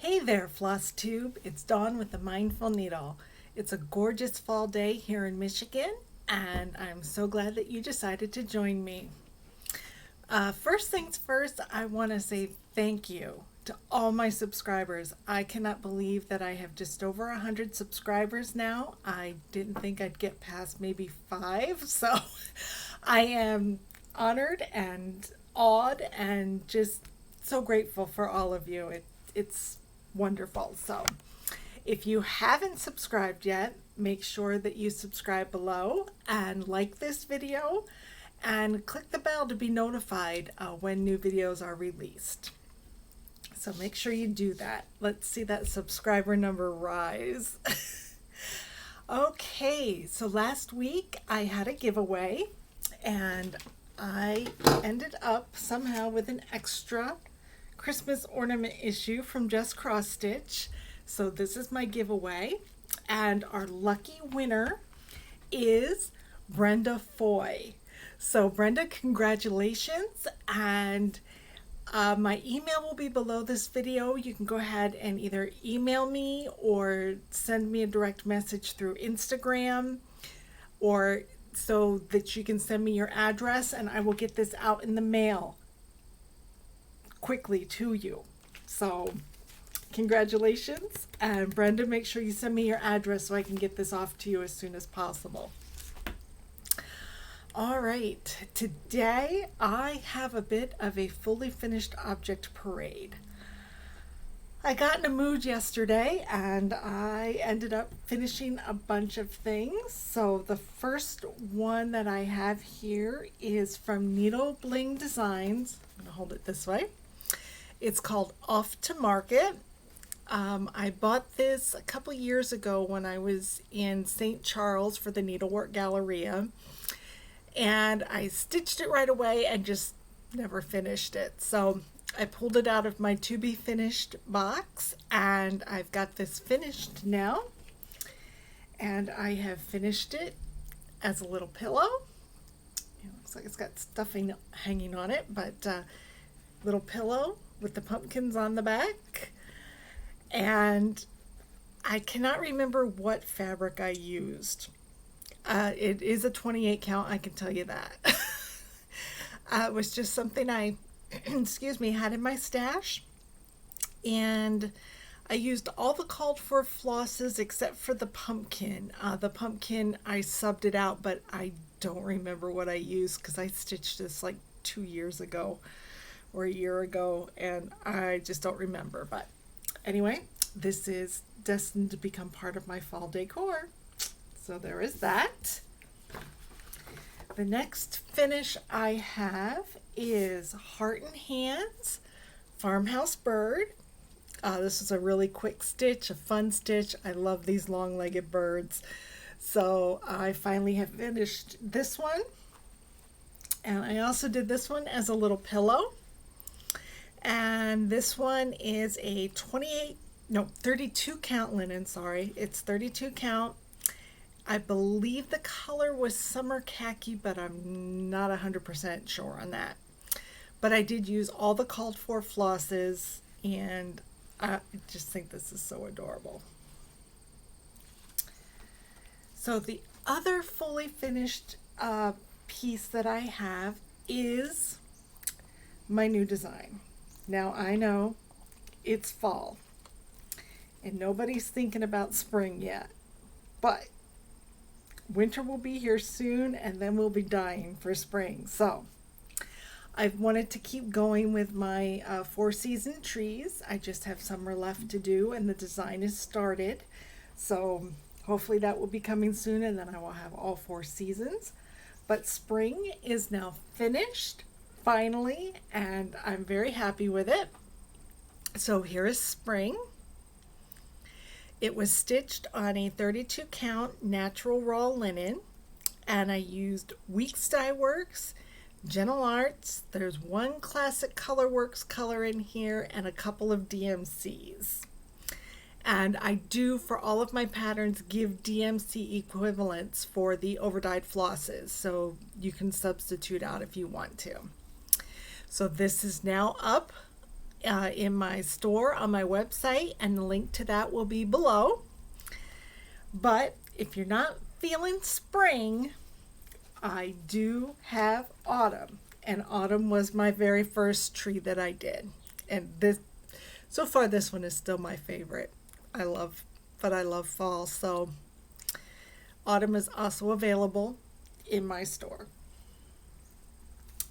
Hey there, Flosstube. It's Dawn with the Mindful Needle. It's a gorgeous fall day here in Michigan, and I'm so glad that you decided to join me. First things first, I want to say thank you to all my subscribers. I cannot believe that I have just over 100 subscribers now. I didn't think I'd get past maybe 5, so I am honored and awed and just so grateful for all of you. It's wonderful. So if you haven't subscribed yet, make sure that you subscribe below and like this video and click the bell to be notified when new videos are released. So make sure you do that. Let's see that subscriber number rise. Okay, so last week I had a giveaway and I ended up somehow with an extra Christmas ornament issue from Just Cross Stitch. So this is my giveaway, and our lucky winner is Brenda Foy. So Brenda, congratulations, and my email will be below this video. You can go ahead and either email me or send me a direct message through Instagram, or so that you can send me your address and I will get this out in the mail quickly to you. So congratulations, and Brenda, make sure you send me your address so I can get this off to you as soon as possible. All right, today I have a bit of a fully finished object parade. I got in a mood yesterday and I ended up finishing a bunch of things. So the first one that I have here is from Needle Bling Designs. I'm gonna hold it this way. It's called Off to Market. I bought this a couple years ago when I was in St. Charles for the Needlework Galleria, and I stitched it right away and just never finished it. So I pulled it out of my to be finished box, and I've got this finished now, and I have finished it as a little pillow. It looks like it's got stuffing hanging on it, but little pillow with the pumpkins on the back. And I cannot remember what fabric I used. It is a 28 count, I can tell you that. It was just something I excuse me, had in my stash, and I used all the called for flosses except for the pumpkin. The pumpkin, I subbed it out, but I don't remember what I used because I stitched this like 2 years ago or a year ago, and I just don't remember. But anyway, this is destined to become part of my fall decor. So there is that. The next finish I have is Heart and Hands Farmhouse Bird. This is a really quick stitch, a fun stitch. I love these long-legged birds. So I finally have finished this one. And I also did this one as a little pillow. And this one is a 32 count linen, sorry. It's 32 count. I believe the color was summer khaki, but I'm not 100% sure on that. But I did use all the called for flosses, and I just think this is so adorable. So the other fully finished piece that I have is my new design. Now I know it's fall and nobody's thinking about spring yet, but winter will be here soon, and then we'll be dying for spring. So I've wanted to keep going with my 4-season trees. I just have summer left to do, and the design is started. So hopefully that will be coming soon, and then I will have all 4 seasons. But spring is now finished, finally, and I'm very happy with it. So here is spring. It was stitched on a 32 count natural raw linen, and I used Weeks Dye Works, Gentle Arts. There's one classic Colorworks color in here and a couple of DMCs. And I do, for all of my patterns, give DMC equivalents for the overdyed flosses, so you can substitute out if you want to. So this is now up in my store on my website, and the link to that will be below. But if you're not feeling spring, I do have autumn, and autumn was my very first tree that I did. And so far this one is still my favorite. I love fall, so autumn is also available in my store.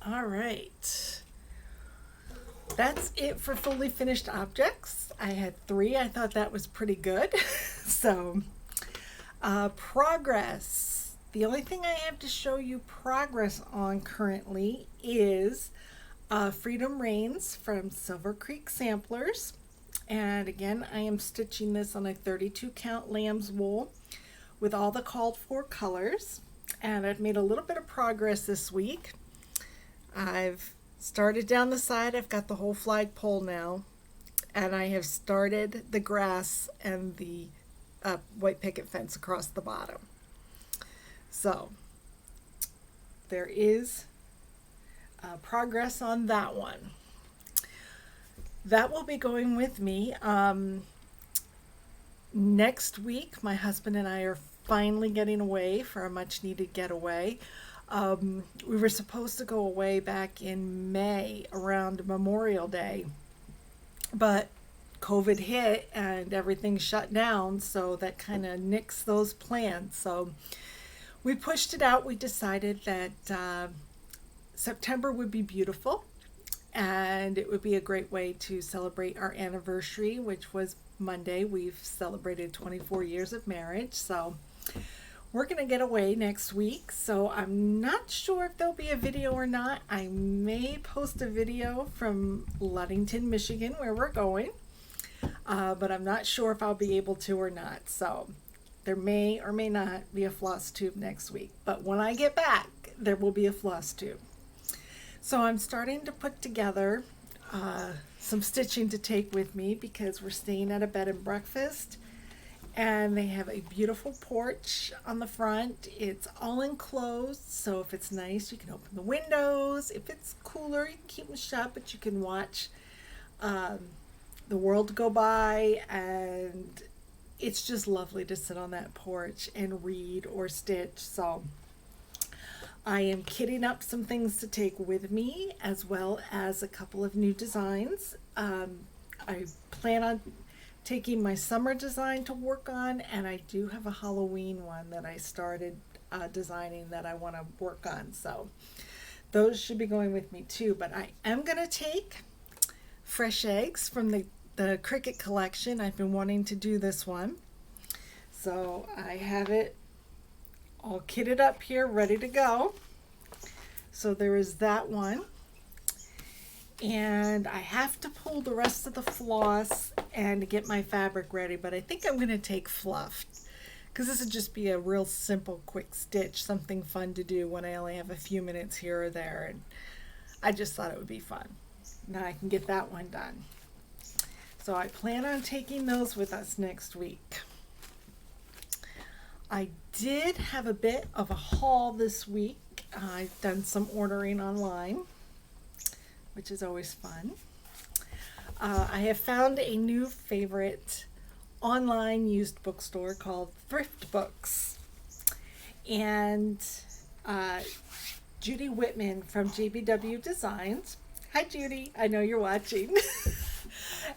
All right. That's it for fully finished objects. I had 3. I thought that was pretty good. So, progress. The only thing I have to show you progress on currently is Freedom Reigns from Silver Creek Samplers. And again, I am stitching this on a 32 count lamb's wool with all the called for colors. And I've made a little bit of progress this week. I've started down the side. I've got the whole flagpole now. And I have started the grass and the white picket fence across the bottom. So there is progress on that one. That will be going with me. Next week, my husband and I are finally getting away for a much needed getaway. We were supposed to go away back in May around Memorial Day, but COVID hit and everything shut down, so that kind of nixed those plans. So we pushed it out. We decided that September would be beautiful, and it would be a great way to celebrate our anniversary, which was Monday. We've celebrated 24 years of marriage, so we're going to get away next week. So I'm not sure if there'll be a video or not. I may post a video from Ludington, Michigan, where we're going, but I'm not sure if I'll be able to or not. So there may or may not be a Flosstube next week, but when I get back, there will be a Flosstube. So I'm starting to put together some stitching to take with me, because we're staying at a bed and breakfast, and they have a beautiful porch on the front. It's all enclosed, so if it's nice, you can open the windows. If it's cooler, you can keep them shut, but you can watch the world go by, and it's just lovely to sit on that porch and read or stitch. So I am kitting up some things to take with me, as well as a couple of new designs. I plan on taking my summer design to work on, and I do have a Halloween one that I started designing that I want to work on. So those should be going with me too. But I am going to take fresh eggs from the Cricket collection. I've been wanting to do this one. So I have it all kitted up here, ready to go. So there is that one. And I have to pull the rest of the floss and get my fabric ready, but I think I'm going to take fluff, because this would just be a real simple, quick stitch, something fun to do when I only have a few minutes here or there, and I just thought it would be fun. Now I can get that one done. So I plan on taking those with us next week. I did have a bit of a haul this week. I've done some ordering online, which is always fun. I have found a new favorite online used bookstore called Thrift Books. And Judy Whitman from JBW Designs. Hi, Judy. I know you're watching.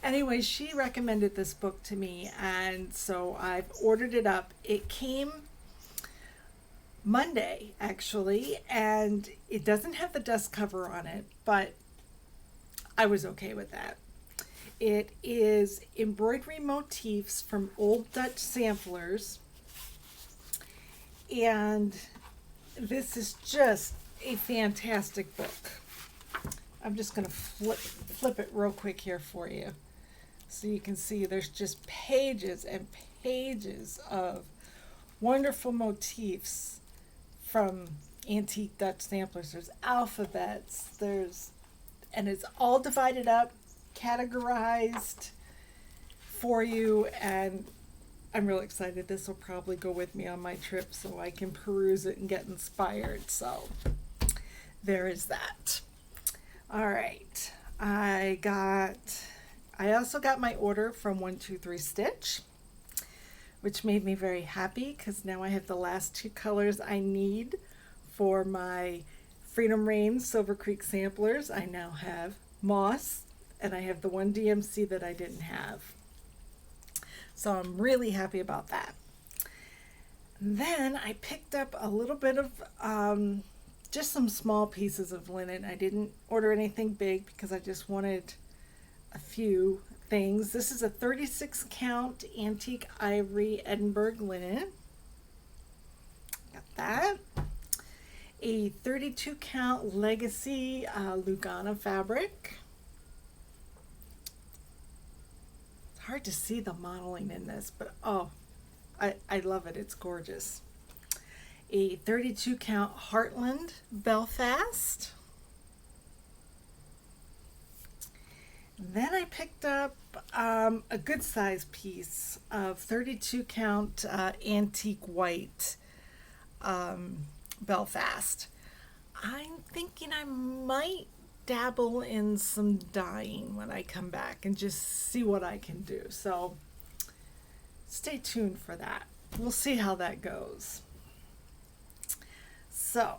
Anyway, she recommended this book to me, and so I've ordered it up. It came Monday, actually, and it doesn't have the dust cover on it, but I was okay with that. It is embroidery motifs from old Dutch samplers, and this is just a fantastic book. I'm just going to flip it real quick here for you, so you can see there's just pages and pages of wonderful motifs from antique Dutch samplers. There's alphabets, and it's all divided up, categorized for you, and I'm really excited. This will probably go with me on my trip so I can peruse it and get inspired. So there is that. All right, I got I also got my order from 123 Stitch, which made me very happy because now I have the last two colors I need for my Freedom Rain Silver Creek samplers. I now have moss, and I have the one DMC that I didn't have. So I'm really happy about that. Then I picked up a little bit of just some small pieces of linen. I didn't order anything big because I just wanted a few things. This is a 36 count antique ivory Edinburgh linen. Got that. A 32 count legacy Lugana fabric. It's hard to see the modeling in this, but oh, I love it. It's gorgeous. A 32 count Heartland Belfast. Then I picked up a good size piece of 32 count antique white Belfast. I'm thinking I might dabble in some dyeing when I come back and just see what I can do. So stay tuned for that. We'll see how that goes. So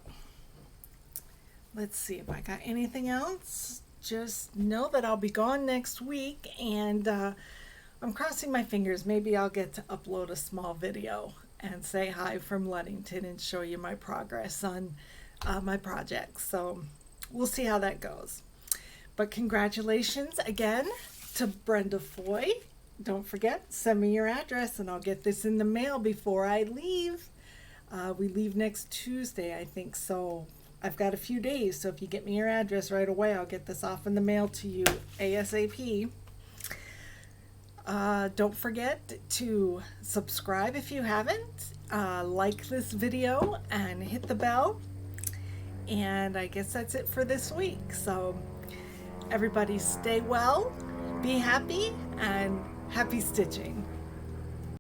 let's see if I got anything else. Just know that I'll be gone next week, and I'm crossing my fingers. Maybe I'll get to upload a small video and say hi from Ludington and show you my progress on my projects. So we'll see how that goes. But congratulations again to Brenda Foy. Don't forget, send me your address and I'll get this in the mail before I leave. We leave next Tuesday, I think, so I've got a few days. So if you get me your address right away, I'll get this off in the mail to you ASAP. Don't forget to subscribe if you haven't. Like this video and hit the bell. And I guess that's it for this week. So everybody stay well, be happy, and happy stitching.